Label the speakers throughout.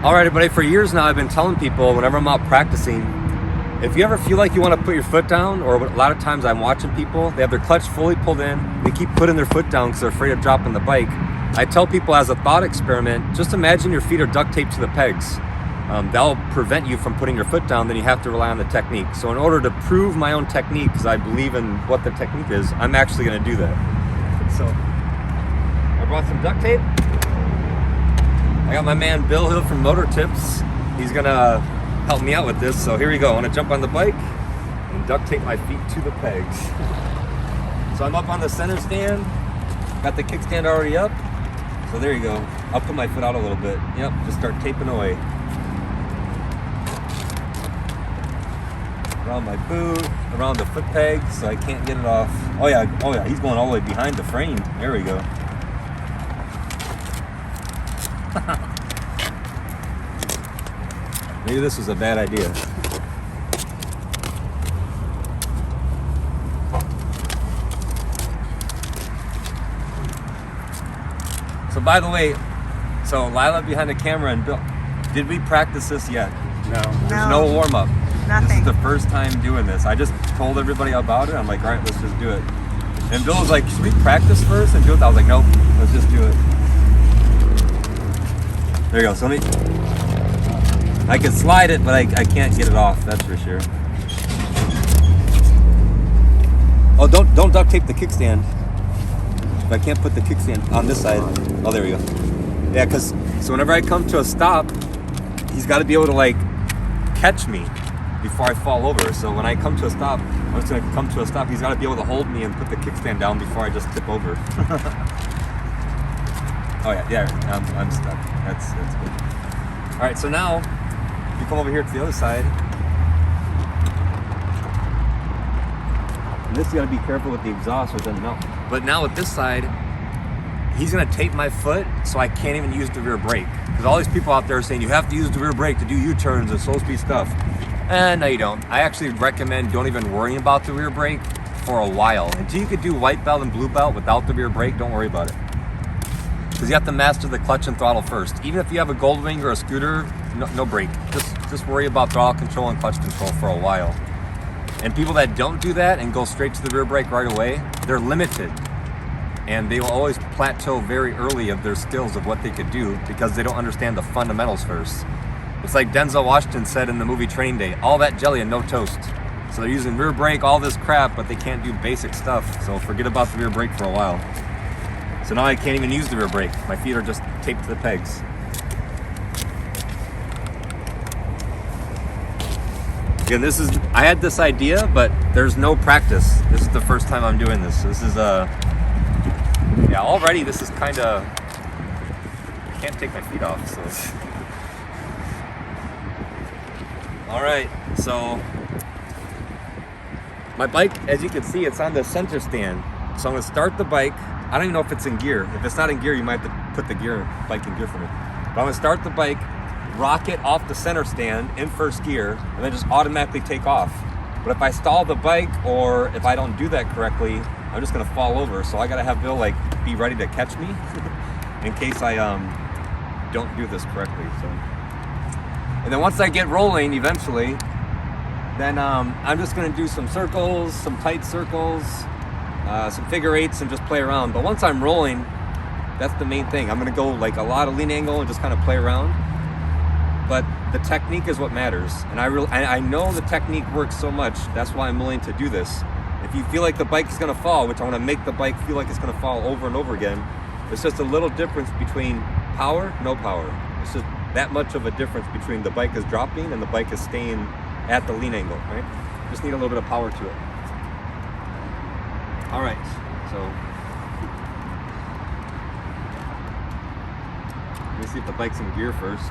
Speaker 1: All right, everybody, for years now, I've been telling people whenever I'm out practicing, if you ever feel like you want to put your foot down, or a lot of times I'm watching people, they have their clutch fully pulled in, they keep putting their foot down because they're afraid of dropping the bike. I tell people as a thought experiment, just imagine your feet are duct taped to the pegs. That'll prevent you from putting your foot down, then you have to rely on the technique. So in order to prove my own technique, because I believe in what the technique is, I'm actually going to do that. So I brought some duct tape. I got my man Bill Hill from Motor Tips. He's gonna help me out with this. So here we go. I'm gonna jump on the bike and duct tape my feet to the pegs. So I'm up on the center stand. Got the kickstand already up. So there you go. I'll put my foot out a little bit. Yep, just start taping away. Around my boot, around the foot peg, so I can't get it off. Oh yeah, he's going all the way behind the frame. There we go. Maybe this was a bad idea. So by the way, so Lila behind the camera and Bill, did we practice this yet?
Speaker 2: No.
Speaker 1: There's no warm-up.
Speaker 2: Nothing.
Speaker 1: This is the first time doing this. I just told everybody about it. I'm like, all right, let's just do it. And Bill was like, should we practice first and do it? I was like, nope, let's just do it. There you go. So I can slide it, but I can't get it off. That's for sure. Oh, don't duct tape the kickstand. If I can't put the kickstand on this side. Oh, there we go. Yeah, because so whenever I come to a stop, he's got to be able to like catch me before I fall over. So when I come to a stop, I'm just gonna come to a stop. He's got to be able to hold me and put the kickstand down before I just tip over. Oh yeah, I'm stuck. That's good. All right, so now you come over here to the other side. And this you gotta be careful with the exhaust or then melt. But now with this side, he's gonna tape my foot so I can't even use the rear brake. Because all these people out there are saying you have to use the rear brake to do U-turns and slow speed stuff. No, you don't. I actually recommend don't even worry about the rear brake for a while. Until you could do white belt and blue belt without the rear brake, don't worry about it. Because you have to master the clutch and throttle first. Even if you have a Goldwing or a scooter, no brake. Just worry about throttle control and clutch control for a while. And people that don't do that and go straight to the rear brake right away, they're limited. And they will always plateau very early of their skills of what they could do because they don't understand the fundamentals first. It's like Denzel Washington said in the movie Training Day, all that jelly and no toast. So they're using rear brake, all this crap, but they can't do basic stuff. So forget about the rear brake for a while. So now I can't even use the rear brake. My feet are just taped to the pegs. Again, I had this idea, but there's no practice. This is the first time I'm doing this. This is yeah, already this is kind of, I can't take my feet off, so it's... All right, so my bike, as you can see, it's on the center stand. So I'm gonna start the bike. I don't even know if it's in gear. If it's not in gear, you might have to put the bike in gear for me. But I'm gonna start the bike, rock it off the center stand in first gear, and then just automatically take off. But if I stall the bike or if I don't do that correctly, I'm just gonna fall over. So I gotta have Bill like be ready to catch me in case I don't do this correctly. So, and then once I get rolling, eventually, then I'm just gonna do some circles, some tight circles, some figure eights, and just play around. But once I'm rolling, that's the main thing. I'm gonna go like a lot of lean angle and just kind of play around. But the technique is what matters. And I know the technique works so much, that's why I'm willing to do this. If you feel like the bike is gonna fall, which I wanna make the bike feel like it's gonna fall over and over again, it's just a little difference between power, no power. It's just that much of a difference between the bike is dropping and the bike is staying at the lean angle, right? Just need a little bit of power to it. All right, so let me see if the bike's in gear first.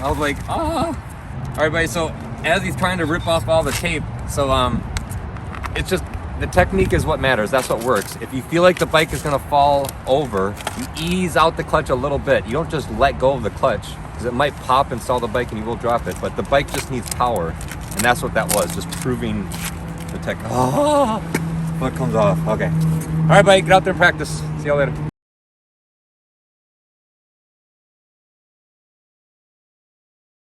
Speaker 1: I was like, ah. All right, buddy, so as he's trying to rip off all the tape, so it's just, the technique is what matters. That's what works. If you feel like the bike is gonna fall over, you ease out the clutch a little bit. You don't just let go of the clutch, because it might pop and stall the bike and you will drop it, but the bike just needs power. And that's what that was, just proving the tech. Oh, what comes off, okay. All right, buddy, get out there and practice. See y'all later.